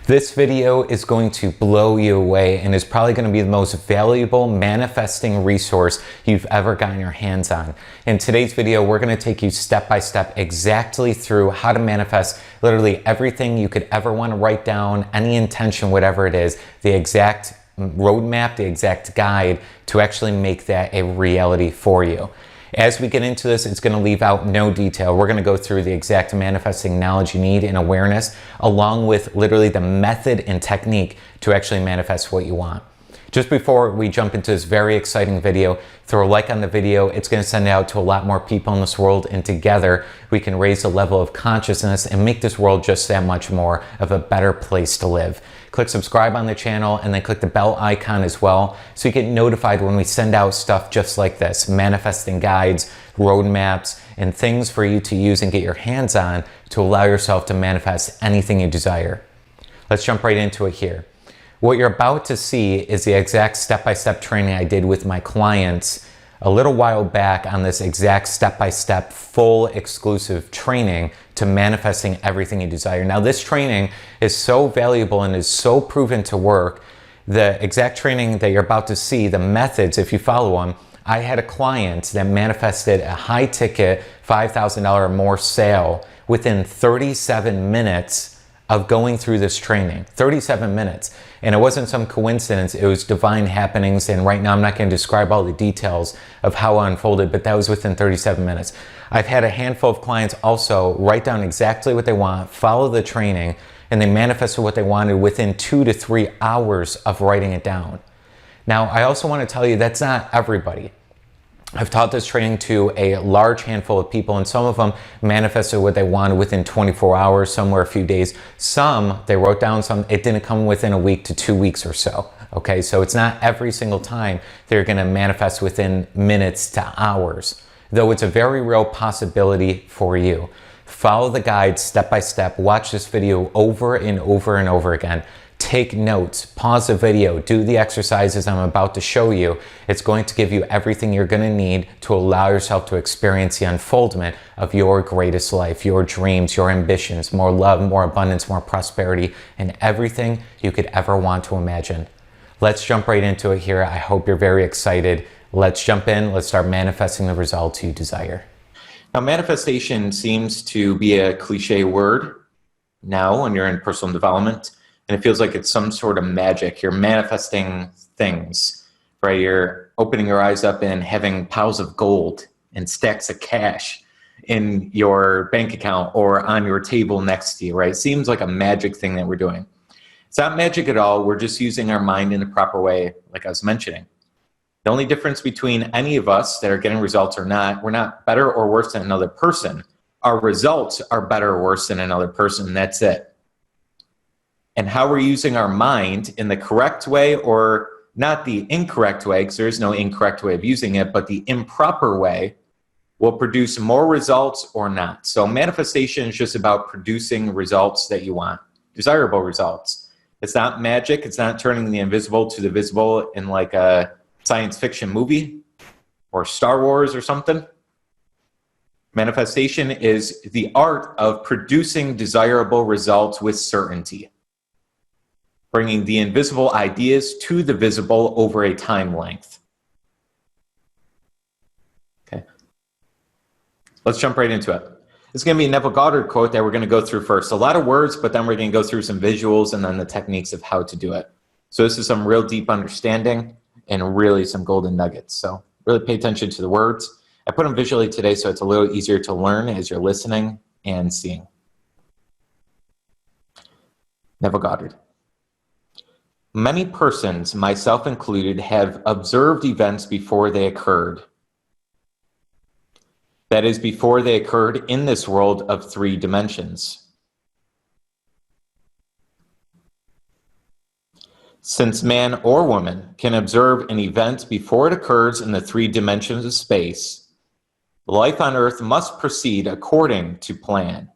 This video is going to blow you away and is probably going to be the most valuable manifesting resource you've ever gotten your hands on. In today's video, we're going to take you step by step exactly through how to manifest literally everything you could ever want to write down, any intention, whatever it is, the exact roadmap, the exact guide to actually make that a reality for you. As we get into this, it's going to leave out no detail. We're going to go through the exact manifesting knowledge you need and awareness, along with literally the method and technique to actually manifest what you want. Just before we jump into this very exciting video, throw a like on the video. It's going to send it out to a lot more people in this world, and together we can raise the level of consciousness and make this world just that much more of a better place to live. Click subscribe on the channel and then click the bell icon as well so you get notified when we send out stuff just like this, manifesting guides, roadmaps, and things for you to use and get your hands on to allow yourself to manifest anything you desire. Let's jump right into it here. What you're about to see is the exact step-by-step training I did with my clients a little while back on this exact step-by-step full exclusive training to manifesting everything you desire. Now, this training is so valuable and is so proven to work. The exact training that you're about to see, the methods, if you follow them, I had a client that manifested a high ticket $5,000 or more sale within 37 minutes of going through this training. 37 minutes. And it wasn't some coincidence, it was divine happenings. And right now I'm not going to describe all the details of how it unfolded, but that was within 37 minutes. I've had a handful of clients also write down exactly what they want, follow the training, and they manifested what they wanted within 2 to 3 hours of writing it down. Now, I also want to tell you that's not everybody. I've taught this training to a large handful of people, and some of them manifested what they wanted within 24 hours, some were a few days. Some, they wrote down some, it didn't come within a week to 2 weeks or so. Okay, so it's not every single time they're going to manifest within minutes to hours, though it's a very real possibility for you. Follow the guide step by step, watch this video over and over and over again. Take notes, pause the video, do the exercises I'm about to show you. It's going to give you everything you're going to need to allow yourself to experience the unfoldment of your greatest life, your dreams, your ambitions, more love, more abundance, more prosperity, and everything you could ever want to imagine. Let's jump right into it here. I hope you're very excited. Let's jump in. Let's start manifesting the results you desire. Now, manifestation seems to be a cliche word now when you're in personal development. And it feels like it's some sort of magic. You're manifesting things, right? You're opening your eyes up and having piles of gold and stacks of cash in your bank account or on your table next to you, right? It seems like a magic thing that we're doing. It's not magic at all. We're just using our mind in the proper way, like I was mentioning. The only difference between any of us that are getting results or not, we're not better or worse than another person. Our results are better or worse than another person. That's it. And how we're using our mind in the correct way, or not the incorrect way, because there is no incorrect way of using it, but the improper way will produce more results or not. So manifestation is just about producing results that you want, desirable results. It's not magic. It's not turning the invisible to the visible in like a science fiction movie or Star Wars or something. Manifestation is the art of producing desirable results with certainty, bringing the invisible ideas to the visible over a time length. Okay, let's jump right into it. It's going to be a Neville Goddard quote that we're going to go through first. A lot of words, but then we're going to go through some visuals and then the techniques of how to do it. So this is some real deep understanding and really some golden nuggets. So really pay attention to the words. I put them visually today so it's a little easier to learn as you're listening and seeing. Neville Goddard. Many persons, myself included, have observed events before they occurred. That is, before they occurred in this world of 3 dimensions. Since man or woman can observe an event before it occurs in the 3 dimensions of space, life on Earth must proceed according to plan.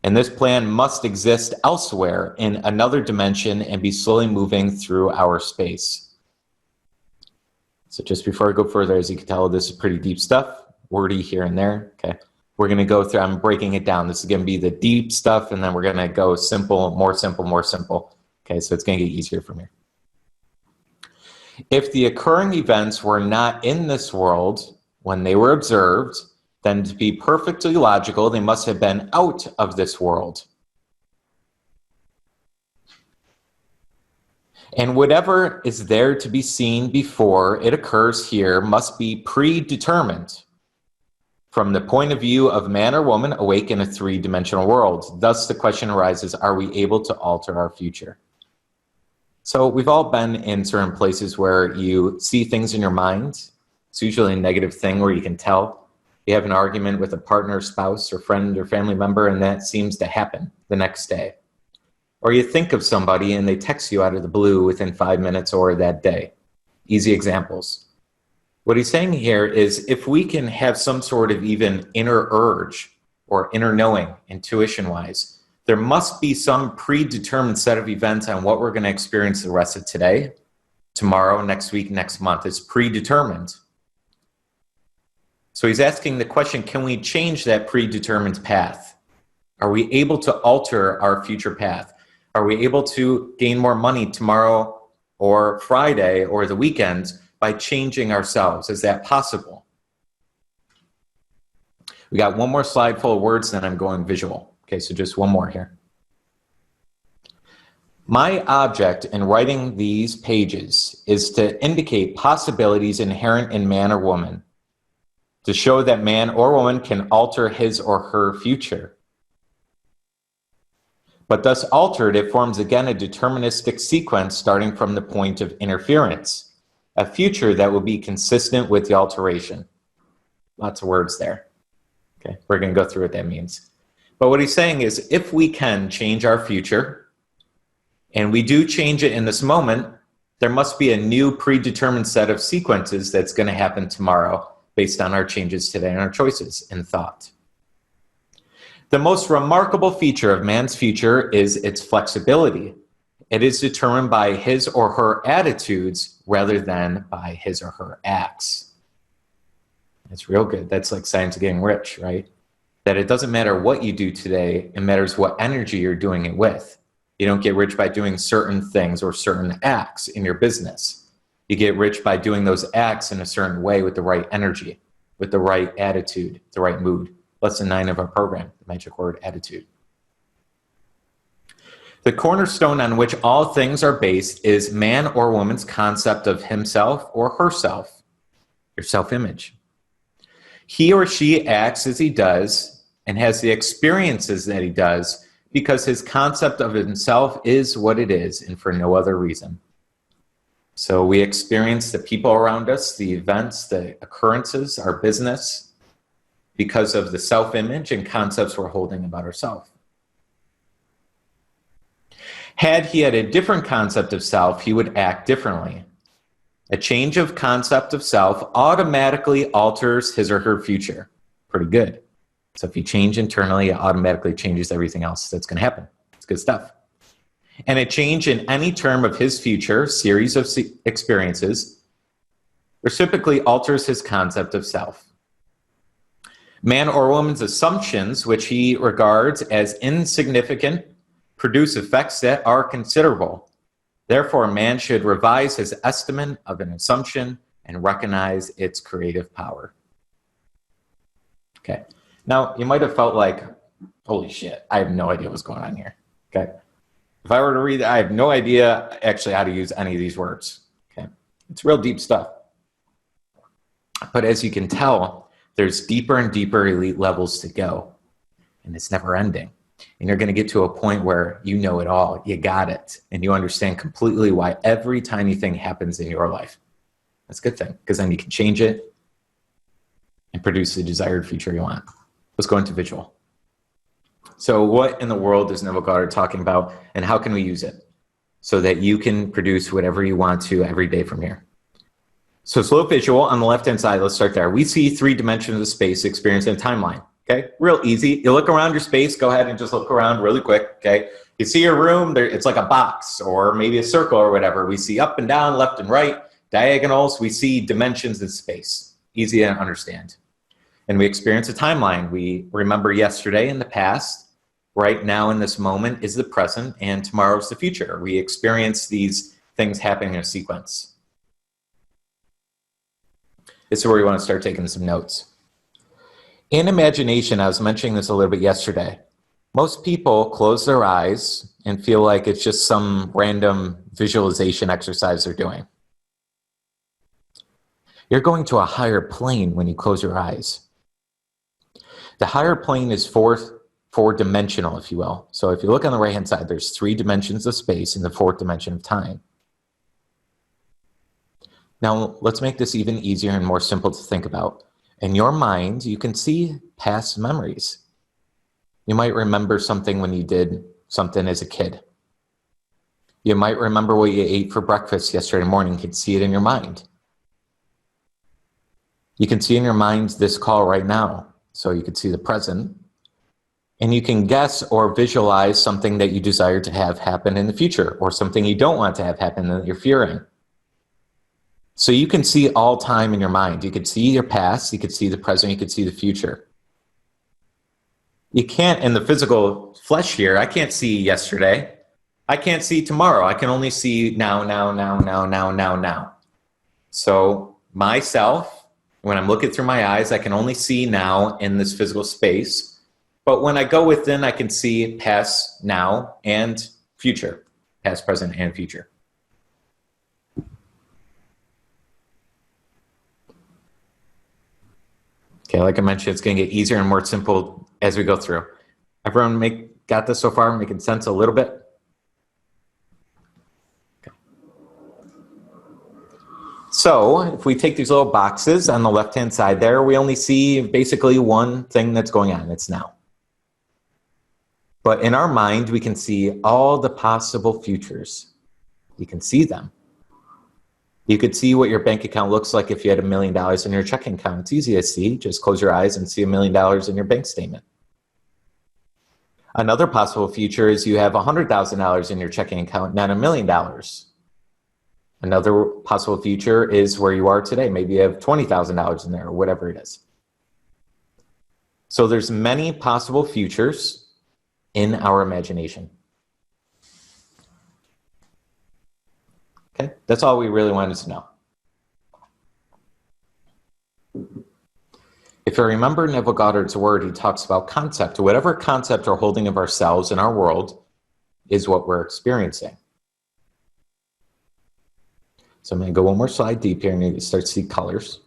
And this plan must exist elsewhere in another dimension and be slowly moving through our space. So just before I go further, as you can tell, this is pretty deep stuff, wordy here and there. Okay. We're going to go through, I'm breaking it down. This is going to be the deep stuff, and then we're going to go simple, more simple, more simple. Okay, so it's going to get easier from here. If the occurring events were not in this world when they were observed, then to be perfectly logical, they must have been out of this world. And whatever is there to be seen before it occurs here must be predetermined from the point of view of man or woman awake in a three-dimensional world. Thus, the question arises, are we able to alter our future? So we've all been in certain places where you see things in your mind. It's usually a negative thing where you can tell. You have an argument with a partner, spouse, or friend or family member, and that seems to happen the next day. Or you think of somebody and they text you out of the blue within 5 minutes or that day. Easy examples. What he's saying here is if we can have some sort of even inner urge or inner knowing, intuition-wise, there must be some predetermined set of events on what we're going to experience the rest of today, tomorrow, next week, next month. It's predetermined. So he's asking the question, can we change that predetermined path? Are we able to alter our future path? Are we able to gain more money tomorrow or Friday or the weekends by changing ourselves? Is that possible? We got one more slide full of words, then I'm going visual. Okay, so just one more here. My object in writing these pages is to indicate possibilities inherent in man or woman, to show that man or woman can alter his or her future. But thus altered, it forms again a deterministic sequence starting from the point of interference, a future that will be consistent with the alteration. Lots of words there. Okay, we're going to go through what that means. But what he's saying is if we can change our future, and we do change it in this moment, there must be a new predetermined set of sequences that's going to happen tomorrow based on our changes today and our choices in thought. The most remarkable feature of man's future is its flexibility. It is determined by his or her attitudes rather than by his or her acts. That's real good. That's like science of getting rich, right? That it doesn't matter what you do today, it matters what energy you're doing it with. You don't get rich by doing certain things or certain acts in your business. You get rich by doing those acts in a certain way with the right energy, with the right attitude, the right mood. Lesson 9 of our program, the magic word attitude. The cornerstone on which all things are based is man or woman's concept of himself or herself, your self-image. He or she acts as he does and has the experiences that he does because his concept of himself is what it is and for no other reason. So we experience the people around us, the events, the occurrences, our business, because of the self-image and concepts we're holding about ourselves. Had he had a different concept of self, he would act differently. A change of concept of self automatically alters his or her future. Pretty good. So if you change internally, it automatically changes everything else that's going to happen. It's good stuff. And a change in any term of his future, series of experiences, reciprocally alters his concept of self. Man or woman's assumptions, which he regards as insignificant, produce effects that are considerable. Therefore, man should revise his estimate of an assumption and recognize its creative power. Okay. Now, you might have felt like, holy shit, I have no idea what's going on here. Okay. If I were to read it, I have no idea actually how to use any of these words. Okay. It's real deep stuff. But as you can tell, there's deeper and deeper elite levels to go, and it's never ending. And you're going to get to a point where you know it all, you got it, and you understand completely why every tiny thing happens in your life. That's a good thing, because then you can change it and produce the desired future you want. Let's go into visual. So what in the world is Neville Goddard talking about, and how can we use it so that you can produce whatever you want to every day from here? So slow visual on the left-hand side, let's start there. We see 3 dimensions of space, experience, and timeline. Okay, real easy. You look around your space, go ahead and just look around really quick, okay? You see your room, there, it's like a box or maybe a circle or whatever. We see up and down, left and right, diagonals. We see dimensions in space. Easy to understand. And we experience a timeline. We remember yesterday in the past, right now in this moment is the present, and tomorrow is the future. We experience these things happening in a sequence. This is where you want to start taking some notes. In imagination, I was mentioning this a little bit yesterday, most people close their eyes and feel like it's just some random visualization exercise they're doing. You're going to a higher plane when you close your eyes. The higher plane is four-dimensional, if you will. So if you look on the right-hand side, there's 3 dimensions of space and the 4th dimension of time. Now, let's make this even easier and more simple to think about. In your mind, you can see past memories. You might remember something when you did something as a kid. You might remember what you ate for breakfast yesterday morning. You can see it in your mind. You can see in your mind this call right now. So you can see the present. And you can guess or visualize something that you desire to have happen in the future, or something you don't want to have happen that you're fearing. So you can see all time in your mind. You could see your past, you could see the present, you could see the future. You can't, in the physical flesh here, I can't see yesterday. I can't see tomorrow. I can only see now. So myself, when I'm looking through my eyes, I can only see now in this physical space. But when I go within, I can see past, now, and future. Past, present, and future. Okay, like I mentioned, it's going to get easier and more simple as we go through. Everyone got this so far, making sense a little bit? Okay. So if we take these little boxes on the left-hand side there, we only see basically one thing that's going on. It's now. But in our mind, we can see all the possible futures. You can see them. You could see what your bank account looks like if you had $1 million in your checking account. It's easy to see. Just close your eyes and see $1 million in your bank statement. Another possible future is you have $100,000 in your checking account, not $1 million. Another possible future is where you are today. Maybe you have $20,000 in there or whatever it is. So there's many possible futures in our imagination. Okay, that's all we really wanted to know. If you remember Neville Goddard's word, he talks about concept. Whatever concept or holding of ourselves in our world is what we're experiencing. So I'm going to go one more slide deep here and you start to see colors.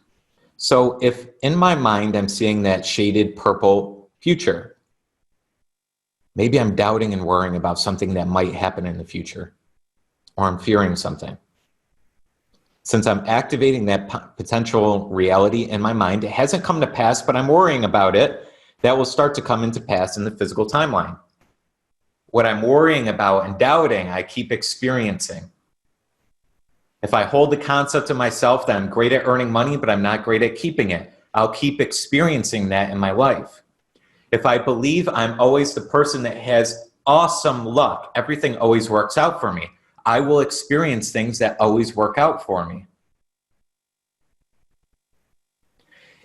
So if in my mind I'm seeing that shaded purple future, maybe I'm doubting and worrying about something that might happen in the future, or I'm fearing something. Since I'm activating that potential reality in my mind, it hasn't come to pass, but I'm worrying about it, that will start to come into pass in the physical timeline. What I'm worrying about and doubting, I keep experiencing. If I hold the concept of myself that I'm great at earning money, but I'm not great at keeping it, I'll keep experiencing that in my life. If I believe I'm always the person that has awesome luck, everything always works out for me, I will experience things that always work out for me.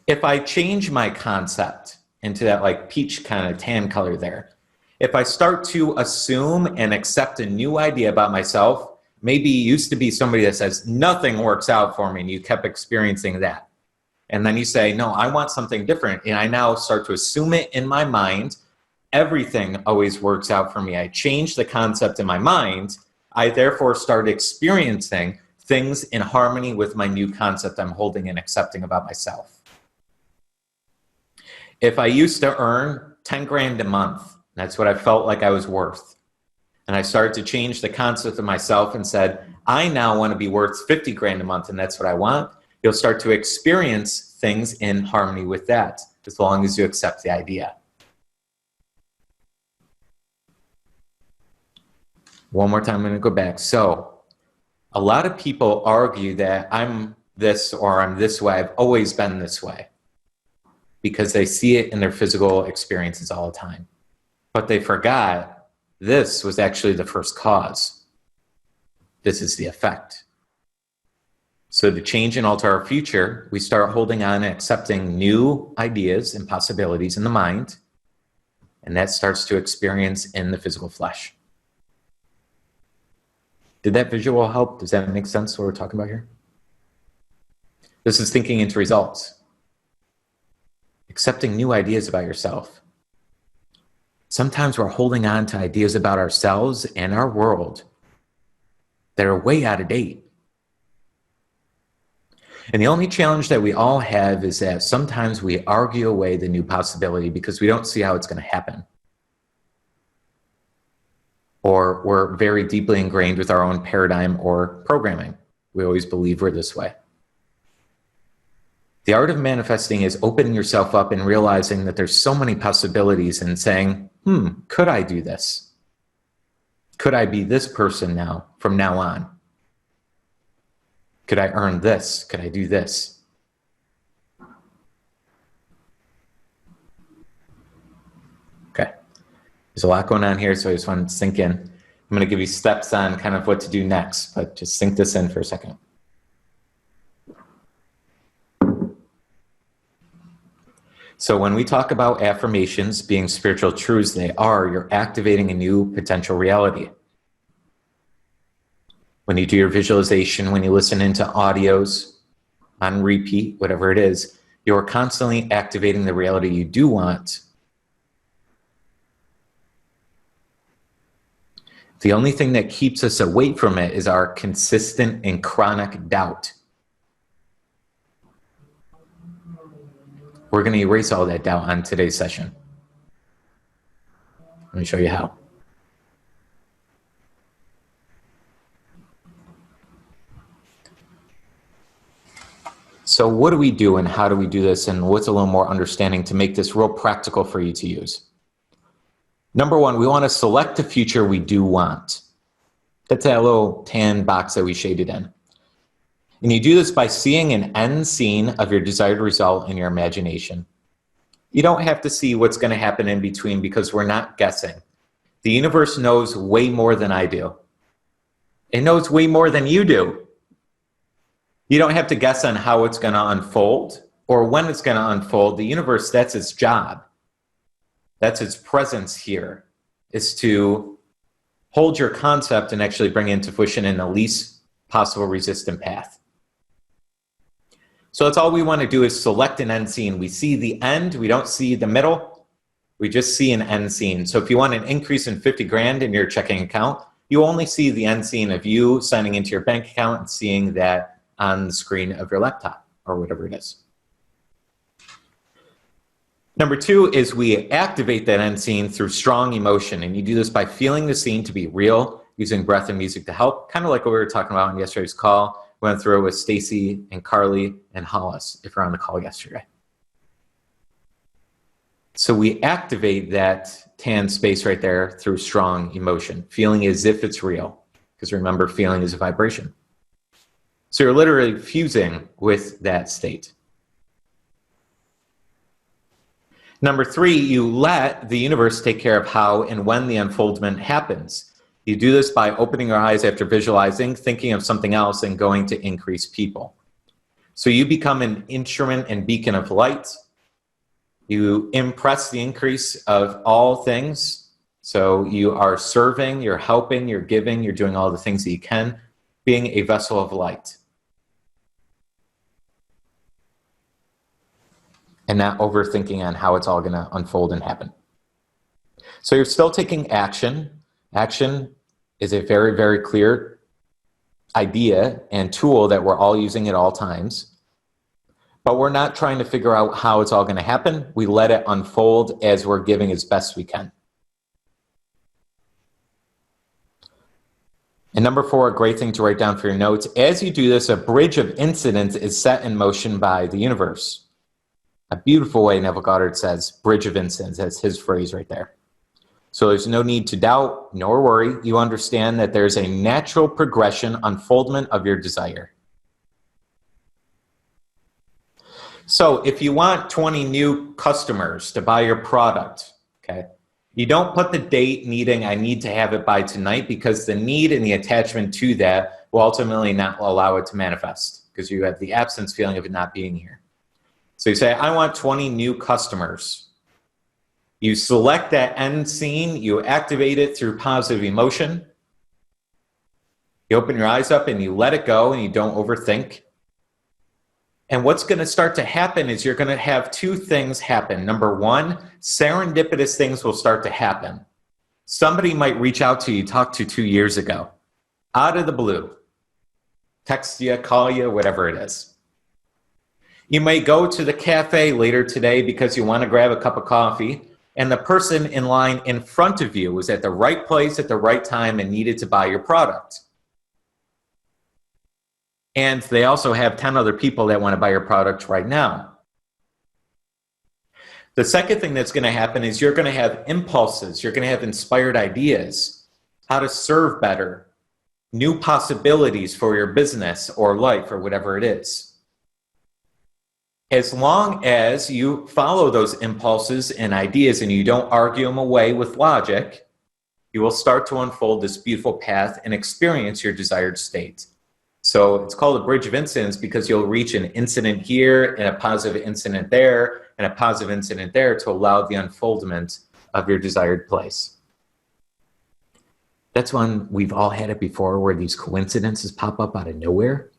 If I change my concept into that like peach kind of tan color there, if I start to assume and accept a new idea about myself, maybe you used to be somebody that says nothing works out for me and you kept experiencing that. And then you say, no, I want something different. And I now start to assume it in my mind. Everything always works out for me. I change the concept in my mind. I therefore start experiencing things in harmony with my new concept I'm holding and accepting about myself. If I used to earn 10 grand a month, that's what I felt like I was worth. And I started to change the concept of myself and said, I now want to be worth 50 grand a month and that's what I want. You'll start to experience things in harmony with that, as long as you accept the idea. One more time, I'm going to go back. So a lot of people argue that I'm this or I'm this way. I've always been this way because they see it in their physical experiences all the time. But they forgot this was actually the first cause. This is the effect. So to change and alter our future, we start holding on and accepting new ideas and possibilities in the mind, and that starts to experience in the physical flesh. Did that visual help? Does that make sense what we're talking about here? This is thinking into results. Accepting new ideas about yourself. Sometimes we're holding on to ideas about ourselves and our world that are way out of date. And the only challenge that we all have is that sometimes we argue away the new possibility because we don't see how it's going to happen. Or we're very deeply ingrained with our own paradigm or programming. We always believe we're this way. The art of manifesting is opening yourself up and realizing that there's so many possibilities and saying, could I do this? Could I be this person now, from now on? Could I earn this? Could I do this? Okay. There's a lot going on here, so I just want to sink in. I'm going to give you steps on kind of what to do next, but just sink this in for a second. So when we talk about affirmations being spiritual truths, you're activating a new potential reality. When you do your visualization, when you listen into audios on repeat, whatever it is, you're constantly activating the reality you do want. The only thing that keeps us away from it is our consistent and chronic doubt. We're going to erase all that doubt on today's session. Let me show you how. So what do we do and how do we do this, and what's a little more understanding to make this real practical for you to use? Number one, we want to select the future we do want. That's that little tan box that we shaded in. And you do this by seeing an end scene of your desired result in your imagination. You don't have to see what's going to happen in between because we're not guessing. The universe knows way more than I do. It knows way more than you do. You don't have to guess on how it's going to unfold or when it's going to unfold. The universe, that's its job. That's its presence here, is to hold your concept and actually bring it into fruition in the least possible resistant path. So that's all we want to do is select an end scene. We see the end, we don't see the middle, we just see an end scene. So if you want an increase in 50 grand in your checking account, you only see the end scene of you signing into your bank account and seeing that on the screen of your laptop or whatever it is. Number two is we activate that end scene through strong emotion. And you do this by feeling the scene to be real, using breath and music to help, kind of like what we were talking about in yesterday's call. We went through it with Stacy and Carly and Hollis, if you're on the call yesterday. So we activate that tan space right there through strong emotion, feeling as if it's real. Because remember, feeling is a vibration. So you're literally fusing with that state. Number three, you let the universe take care of how and when the unfoldment happens. You do this by opening your eyes after visualizing, thinking of something else, and going to increase people. So you become an instrument and beacon of light. You impress the increase of all things. So you are serving, you're helping, you're giving, you're doing all the things that you can, being a vessel of light. And not overthinking on how it's all going to unfold and happen. So you're still taking action. Action is a very, very clear idea and tool that we're all using at all times. But we're not trying to figure out how it's all going to happen. We let it unfold as we're giving as best we can. And number four, a great thing to write down for your notes. As you do this, a bridge of incidents is set in motion by the universe. A beautiful way Neville Goddard says, bridge of incidents. That's his phrase right there. So there's no need to doubt nor worry. You understand that there's a natural progression, unfoldment of your desire. So if you want 20 new customers to buy your product, okay, you don't put the date needing, I need to have it by tonight, because the need and the attachment to that will ultimately not allow it to manifest. because you have the absence feeling of it not being here. So you say, I want 20 new customers. You select that end scene, you activate it through positive emotion. You open your eyes up and you let it go and you don't overthink. And what's going to start to happen is you're going to have two things happen. Number one, serendipitous things will start to happen. Somebody might reach out to you, talk to 2 years ago, out of the blue, text you, call you, whatever it is. You may go to the cafe later today because you want to grab a cup of coffee, and the person in line in front of you was at the right place at the right time and needed to buy your product. And they also have 10 other people that want to buy your product right now. The second thing that's going to happen is you're going to have impulses. You're going to have inspired ideas, how to serve better, new possibilities for your business or life or whatever it is. As long as you follow those impulses and ideas and you don't argue them away with logic, you will start to unfold this beautiful path and experience your desired state. So it's called a bridge of incidents because you'll reach an incident here and a positive incident there and a positive incident there to allow the unfoldment of your desired place. That's when we've all had it before where these coincidences pop up out of nowhere.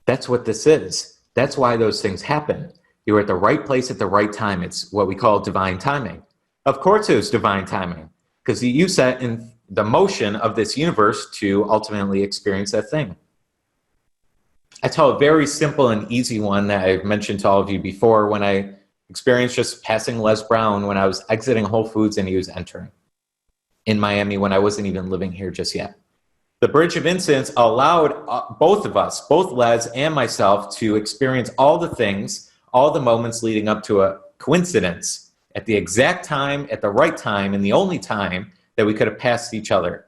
That's what this is. That's why those things happen. You're at the right place at the right time. It's what we call divine timing. Of course it was divine timing because you set in the motion of this universe to ultimately experience that thing. I tell a very simple and easy one that I've mentioned to all of you before when I experienced just passing Les Brown when I was exiting Whole Foods and he was entering in Miami when I wasn't even living here just yet. The bridge of incidents allowed both of us, both Les and myself, to experience all the things, all the moments leading up to a coincidence at the exact time, at the right time, and the only time that we could have passed each other.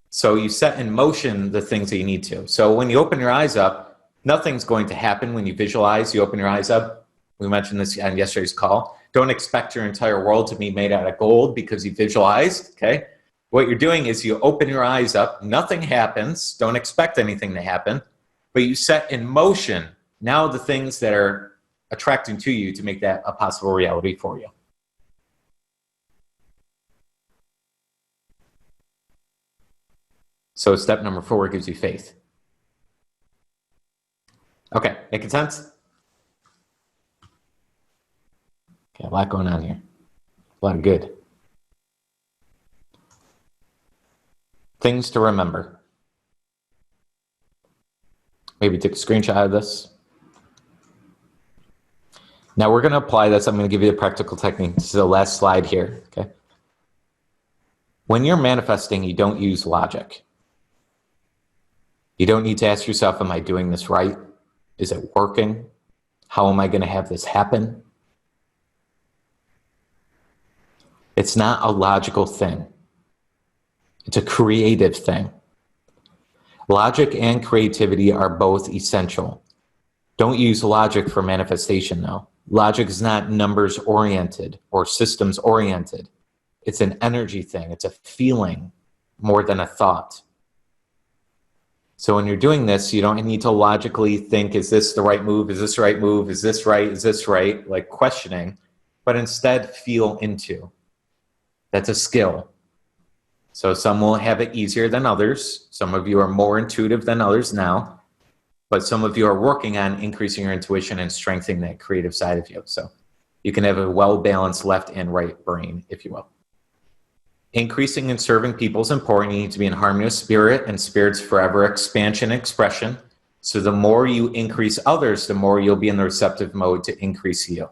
So you set in motion the things that you need to. So when you open your eyes up, nothing's going to happen when you visualize. You open your eyes up. We mentioned this on yesterday's call. Don't expect your entire world to be made out of gold because you visualized, okay? What you're doing is you open your eyes up. Nothing happens. Don't expect anything to happen. But you set in motion now the things that are attracting to you to make that a possible reality for you. So step number 4 gives you faith. Okay, making sense? Okay, a lot going on here. A lot of good. Things to remember. Maybe take a screenshot of this. Now we're going to apply this. I'm going to give you a practical technique. This is the last slide here. Okay. When you're manifesting, you don't use logic. You don't need to ask yourself, am I doing this right? Is it working? How am I going to have this happen? It's not a logical thing. It's a creative thing. Logic and creativity are both essential. Don't use logic for manifestation, though. Logic is not numbers oriented or systems oriented. It's an energy thing. It's a feeling more than a thought. So when you're doing this, you don't need to logically think, is this the right move? Is this the right move? Is this right? Is this right? Like questioning, but instead feel into. That's a skill. So some will have it easier than others. Some of you are more intuitive than others now, but some of you are working on increasing your intuition and strengthening that creative side of you. So you can have a well-balanced left and right brain, if you will. Increasing and serving people is important. You need to be in harmony with spirit, and spirit's forever expansion and expression. So the more you increase others, the more you'll be in the receptive mode to increase you.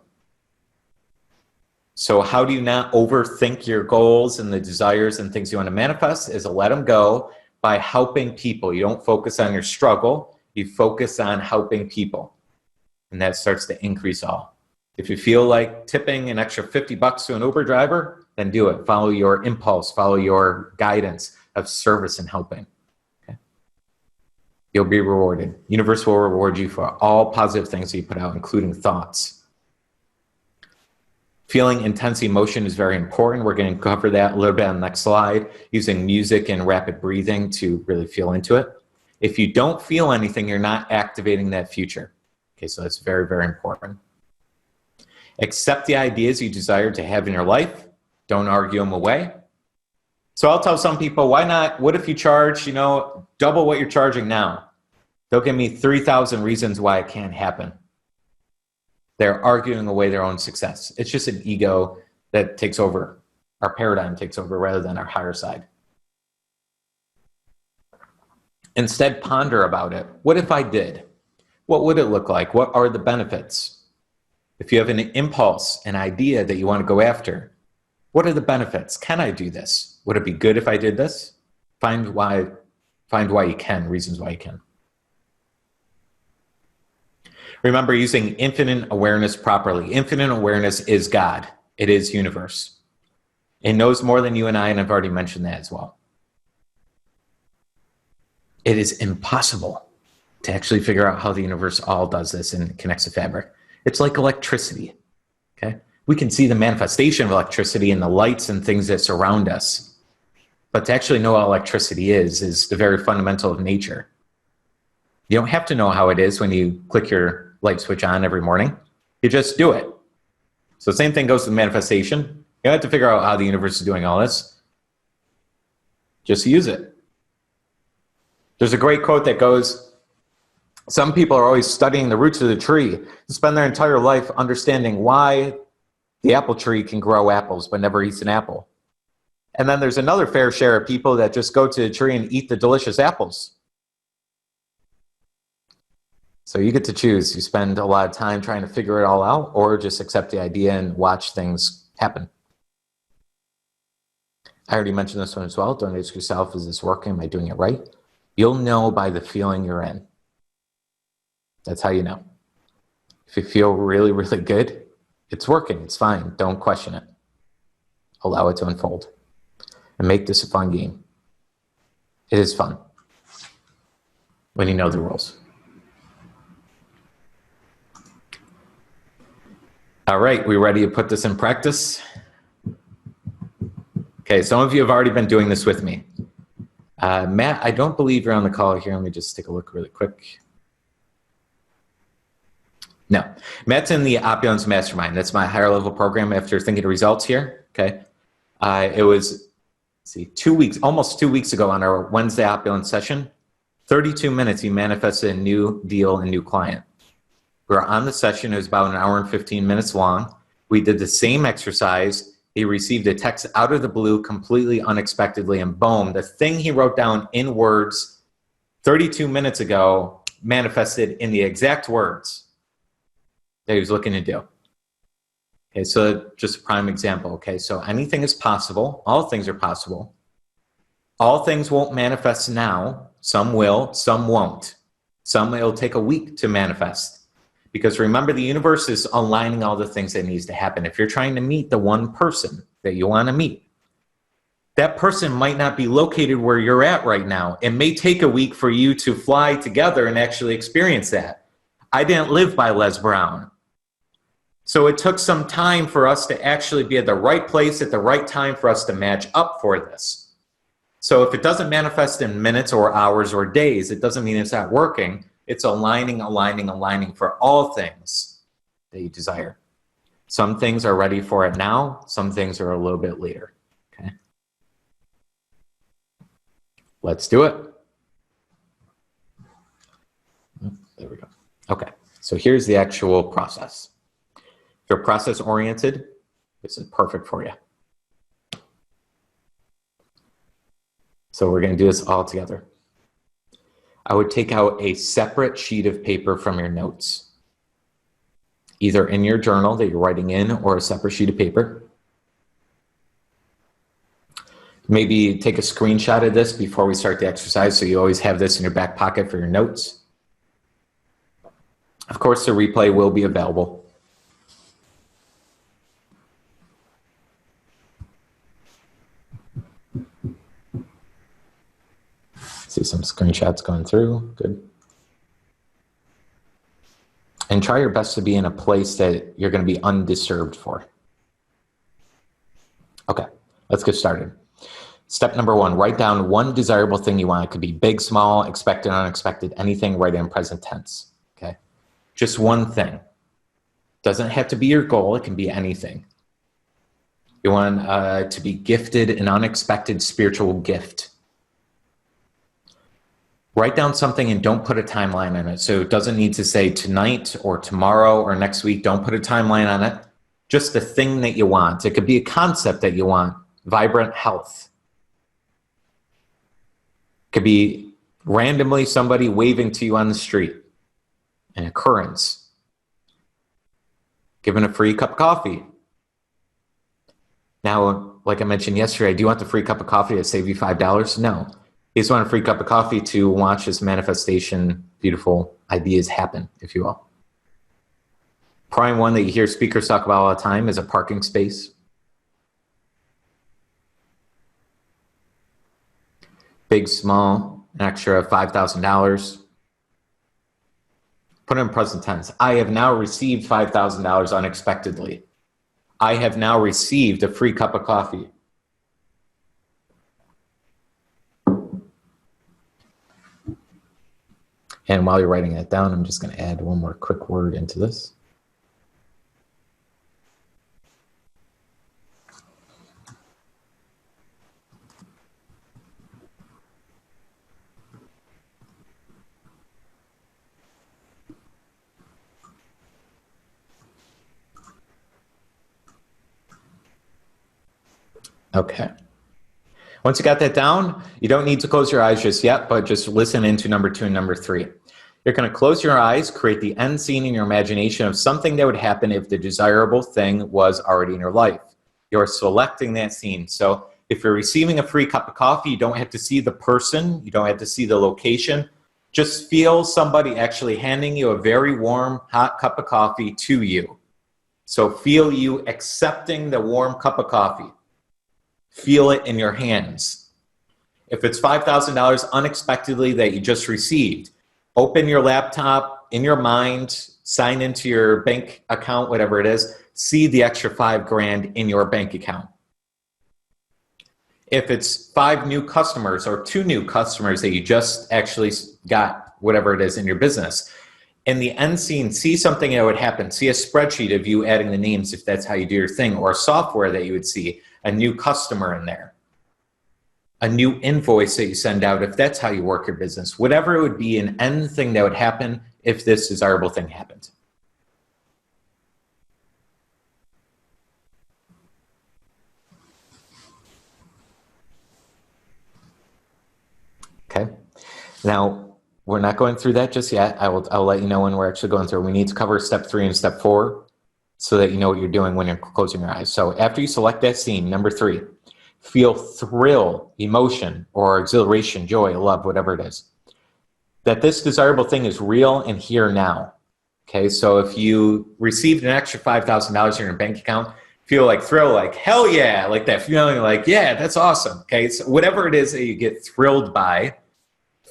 So how do you not overthink your goals and the desires and things you want to manifest? Is to let them go by helping people. You don't focus on your struggle. You focus on helping people. And that starts to increase all. If you feel like tipping an extra $50 to an Uber driver, then do it. Follow your impulse. Follow your guidance of service and helping. Okay? You'll be rewarded. Universe will reward you for all positive things that you put out, including thoughts. Feeling intense emotion is very important. We're going to cover that a little bit on the next slide, using music and rapid breathing to really feel into it. If you don't feel anything, you're not activating that future. Okay, so that's very, very important. Accept the ideas you desire to have in your life. Don't argue them away. So I'll tell some people, why not, what if you charge, double what you're charging now? They'll give me 3,000 reasons why it can't happen. They're arguing away their own success. It's just an ego that takes over. Our paradigm takes over rather than our higher side. Instead, ponder about it. What if I did? What would it look like? What are the benefits? If you have an impulse, an idea that you want to go after, what are the benefits? Can I do this? Would it be good if I did this? Find why you can, reasons why you can. Remember, using infinite awareness properly. Infinite awareness is God. It is universe. It knows more than you and I, and I've already mentioned that as well. It is impossible to actually figure out how the universe all does this and connects the fabric. It's like electricity, okay? We can see the manifestation of electricity in the lights and things that surround us. But to actually know what electricity is the very fundamental of nature. You don't have to know how it is when you click your light switch on every morning. You just do it. So the same thing goes to the manifestation. You don't have to figure out how the universe is doing all this. Just use it. There's a great quote that goes, some people are always studying the roots of the tree and spend their entire life understanding why the apple tree can grow apples but never eats an apple. And then there's another fair share of people that just go to the tree and eat the delicious apples. So you get to choose. You spend a lot of time trying to figure it all out, or just accept the idea and watch things happen. I already mentioned this one as well. Don't ask yourself, is this working? Am I doing it right? You'll know by the feeling you're in. That's how you know. If you feel really, really good, it's working. It's fine. Don't question it. Allow it to unfold. And make this a fun game. It is fun when you know the rules. All right, we ready to put this in practice? Okay, some of you have already been doing this with me. Matt, I don't believe you're on the call here. Let me just take a look really quick. No, Matt's in the Opulence Mastermind. That's my higher level program after thinking of results here, okay? It was, almost 2 weeks ago on our Wednesday Opulence session, 32 minutes he manifested a new deal, a new client. We were on the session, it was about an hour and 15 minutes long. We did the same exercise. He received a text out of the blue, completely unexpectedly, and boom, the thing he wrote down in words 32 minutes ago manifested in the exact words that he was looking to do. Okay, so just a prime example. Okay, so anything is possible. All things are possible. All things won't manifest now. Some will, some won't. Some it'll take a week to manifest. Because remember, the universe is aligning all the things that needs to happen. If you're trying to meet the one person that you want to meet, that person might not be located where you're at right now. It may take a week for you to fly together and actually experience that. I didn't live by Les Brown. So it took some time for us to actually be at the right place at the right time for us to match up for this. So if it doesn't manifest in minutes or hours or days, it doesn't mean it's not working. It's aligning, aligning, aligning for all things that you desire. Some things are ready for it now. Some things are a little bit later. Okay. Let's do it. There we go. Okay. So here's the actual process. If you're process oriented, this is perfect for you. So we're going to do this all together. I would take out a separate sheet of paper from your notes, either in your journal that you're writing in or a separate sheet of paper. Maybe take a screenshot of this before we start the exercise so you always have this in your back pocket for your notes. Of course, the replay will be available. See some screenshots going through. Good. And try your best to be in a place that you're going to be undisturbed for. Okay, let's get started. Step number 1, write down one desirable thing you want. It could be big, small, expected, unexpected, anything, write it in present tense, okay? Just one thing. Doesn't have to be your goal, it can be anything. You want to be gifted an unexpected spiritual gift. Write down something and don't put a timeline on it. So it doesn't need to say tonight or tomorrow or next week. Don't put a timeline on it. Just the thing that you want. It could be a concept that you want. Vibrant health. It could be randomly somebody waving to you on the street. An occurrence. Giving a free cup of coffee. Now, like I mentioned yesterday, do you want the free cup of coffee to save you $5? No. You just want a free cup of coffee to watch this manifestation, beautiful ideas happen, if you will. Prime one that you hear speakers talk about all the time is a parking space. Big, small, an extra $5,000. Put it in present tense. I have now received $5,000 unexpectedly. I have now received a free cup of coffee. And while you're writing that down, I'm just going to add one more quick word into this. Okay. Once you got that down, you don't need to close your eyes just yet, but just listen into number 2 and number 3. You're going to close your eyes, create the end scene in your imagination of something that would happen if the desirable thing was already in your life. You're selecting that scene. So if you're receiving a free cup of coffee, you don't have to see the person, you don't have to see the location. Just feel somebody actually handing you a very warm, hot cup of coffee to you. So feel you accepting the warm cup of coffee. Feel it in your hands. If it's $5,000 unexpectedly that you just received, open your laptop in your mind, sign into your bank account, whatever it is, see the extra $5,000 in your bank account. If it's 5 new customers or 2 new customers that you just actually got, whatever it is in your business, in the end scene, see something that would happen. See a spreadsheet of you adding the names if that's how you do your thing, or a software that you would see, a new customer in there, a new invoice that you send out if that's how you work your business. Whatever it would be, an end thing that would happen if this desirable thing happened. Okay. Now, we're not going through that just yet. I'll let you know when we're actually going through. We need to cover step 3 and step 4 so that you know what you're doing when you're closing your eyes. So after you select that scene, number 3, feel thrill, emotion, or exhilaration, joy, love, whatever it is. That this desirable thing is real and here now. Okay, so if you received an extra $5,000 in your bank account, feel like thrill, like hell yeah, like that feeling like, yeah, that's awesome. Okay, so whatever it is that you get thrilled by,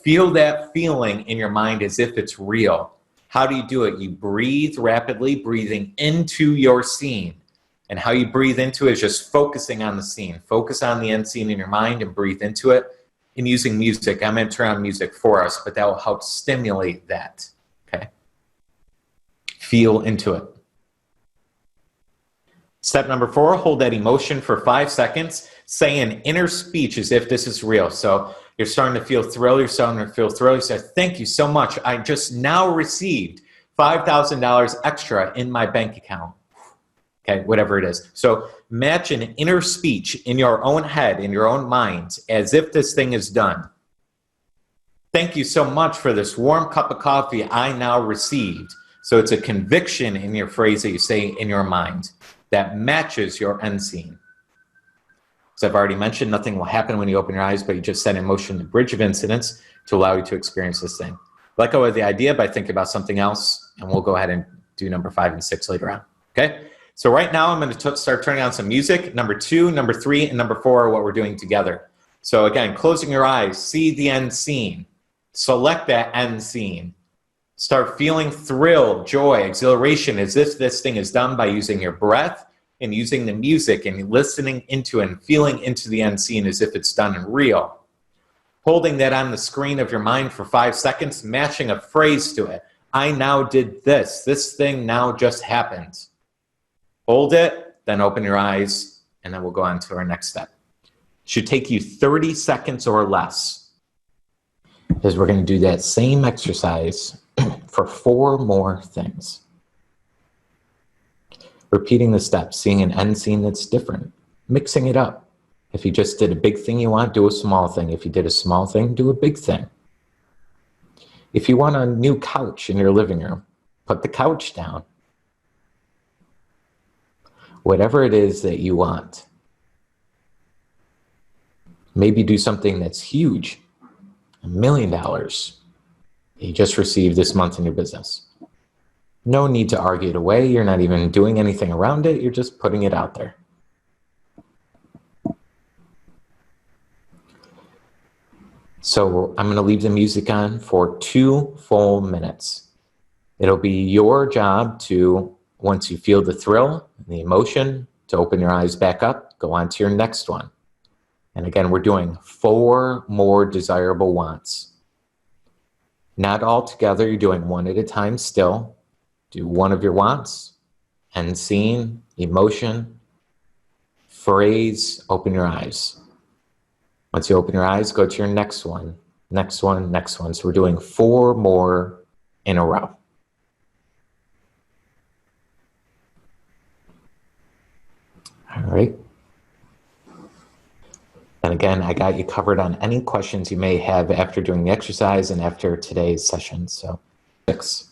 feel that feeling in your mind as if it's real. How do you do it? You breathe rapidly, breathing into your scene. And how you breathe into it is just focusing on the scene. Focus on the end scene in your mind and breathe into it. And using music, I'm going to turn on music for us, but that will help stimulate that. Okay? Feel into it. Step number 4, hold that emotion for 5 seconds. Say an inner speech as if this is real. So you're starting to feel thrill, you're starting to feel thrill. You say, thank you so much. I just now received $5,000 extra in my bank account. Okay, whatever it is. So match an inner speech in your own head, in your own mind, as if this thing is done. Thank you so much for this warm cup of coffee I now received. So it's a conviction in your phrase that you say in your mind that matches your end scene. As I've already mentioned, nothing will happen when you open your eyes, but you just set in motion the bridge of incidents to allow you to experience this thing. Let go of the idea by thinking about something else, and we'll go ahead and do number 5 and 6 later on. Okay? So right now, I'm going to start turning on some music. Number 2, number 3, and number 4 are what we're doing together. So again, closing your eyes, see the end scene. Select that end scene. Start feeling thrill, joy, exhilaration as if this thing is done by using your breath, and using the music and listening into it and feeling into the end scene as if it's done in real. Holding that on the screen of your mind for 5 seconds, matching a phrase to it. I now did this. This thing now just happened. Hold it, then open your eyes, and then we'll go on to our next step. Should take you 30 seconds or less, because we're going to do that same exercise for 4 more things. Repeating the steps, seeing an end scene that's different, mixing it up. If you just did a big thing you want, do a small thing. If you did a small thing, do a big thing. If you want a new couch in your living room, put the couch down. Whatever it is that you want. Maybe do something that's huge, $1 million you just received this month in your business. No need to argue it away. You're not even doing anything around it. You're just putting it out there. So I'm going to leave the music on for 2 full minutes. It'll be your job to, once you feel the thrill and the emotion, to open your eyes back up, go on to your next one. And again, we're doing 4 more desirable wants. Not all together, you're doing one at a time still. Do one of your wants, end scene, emotion, phrase, open your eyes. Once you open your eyes, go to your next one, next one, next one. So we're doing 4 more in a row. All right. And again, I got you covered on any questions you may have after doing the exercise and after today's session. So 6,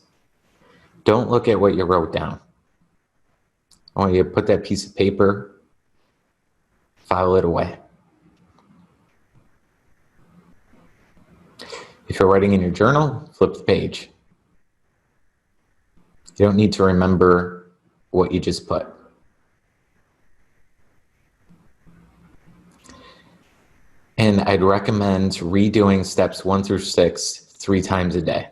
don't look at what you wrote down. I want you to put that piece of paper, file it away. If you're writing in your journal, flip the page. You don't need to remember what you just put. And I'd recommend redoing steps 1 through 6 3 times a day.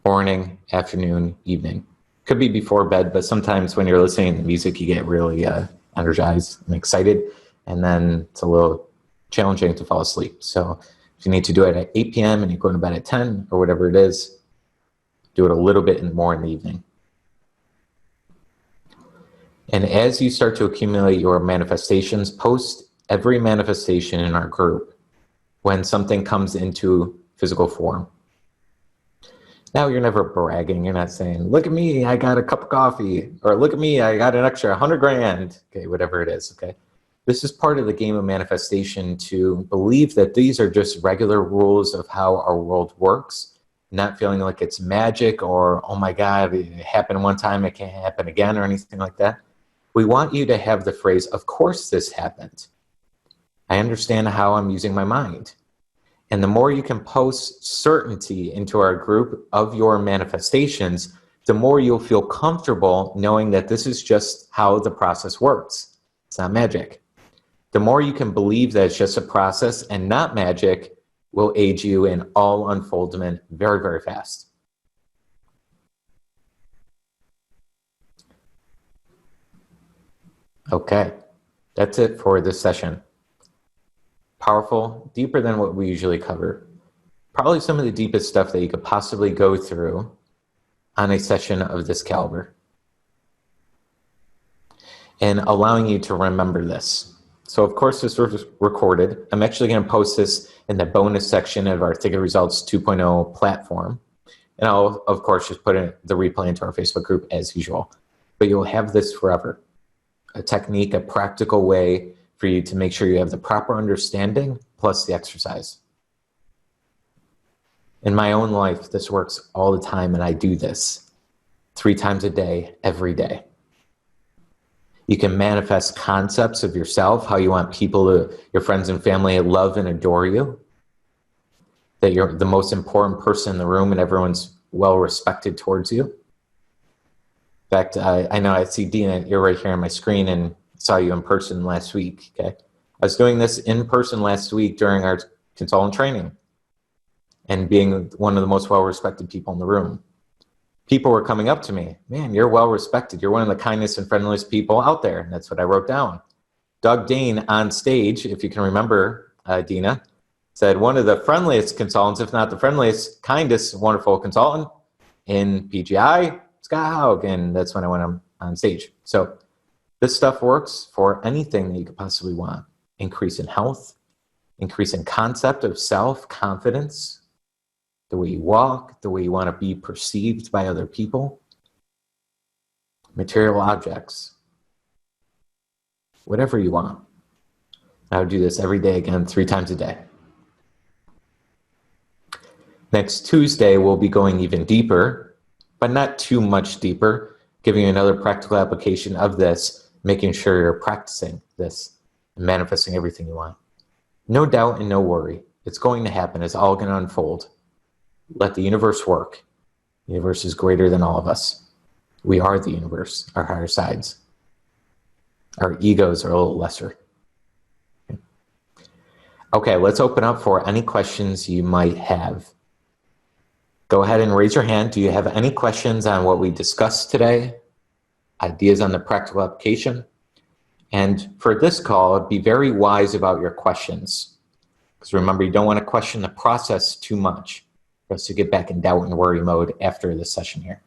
Morning, afternoon, evening. Could be before bed, but sometimes when you're listening to music, you get really energized and excited, and then it's a little challenging to fall asleep. So if you need to do it at 8 p.m. and you're going to bed at 10 or whatever it is, do it a little bit more in the evening. And as you start to accumulate your manifestations, post every manifestation in our group when something comes into physical form. Now you're never bragging. You're not saying, look at me, I got a cup of coffee, or look at me, I got an extra 100 grand. Okay, whatever it is, okay? This is part of the game of manifestation, to believe that these are just regular rules of how our world works, not feeling like it's magic or, oh my God, it happened one time, it can't happen again, or anything like that. We want you to have the phrase, of course this happened. I understand how I'm using my mind. And the more you can post certainty into our group of your manifestations, the more you'll feel comfortable knowing that this is just how the process works. It's not magic. The more you can believe that it's just a process and not magic will aid you in all unfoldment very, very fast. Okay, that's it for this session. Powerful, deeper than what we usually cover. Probably some of the deepest stuff that you could possibly go through on a session of this caliber. And allowing you to remember this. So of course this was recorded. I'm actually going to post this in the bonus section of our Think It Results 2.0 platform. And I'll, of course, just put the replay into our Facebook group as usual. But you'll have this forever. A technique, a practical way for you to make sure you have the proper understanding plus the exercise. In my own life, this works all the time, and I do this 3 times a day, every day. You can manifest concepts of yourself, how you want people to, your friends and family, to love and adore you, that you're the most important person in the room and everyone's well respected towards you. In fact, I know I see Dina, you're right here on my screen, and saw you in person last week, okay? I was doing this in person last week during our consultant training and being one of the most well-respected people in the room. People were coming up to me, man, you're well respected. You're one of the kindest and friendliest people out there. And that's what I wrote down. Doug Dane on stage, if you can remember, Dina, said one of the friendliest consultants, if not the friendliest, kindest, wonderful consultant in PGI, Scott Haug. And that's when I went on stage. So this stuff works for anything that you could possibly want. Increase in health, increase in concept of self-confidence, the way you walk, the way you want to be perceived by other people, material objects, whatever you want. I would do this every day again, 3 times a day. Next Tuesday, we'll be going even deeper, but not too much deeper, giving you another practical application of this, making sure you're practicing this and manifesting everything you want. No doubt and no worry. It's going to happen. It's all going to unfold. Let the universe work. The universe is greater than all of us. We are the universe, our higher sides. Our egos are a little lesser. Okay, let's open up for any questions you might have. Go ahead and raise your hand. Do you have any questions on what we discussed today? Ideas on the practical application? And for this call, be very wise about your questions. Because remember, you don't want to question the process too much for us to get back in doubt and worry mode after this session here.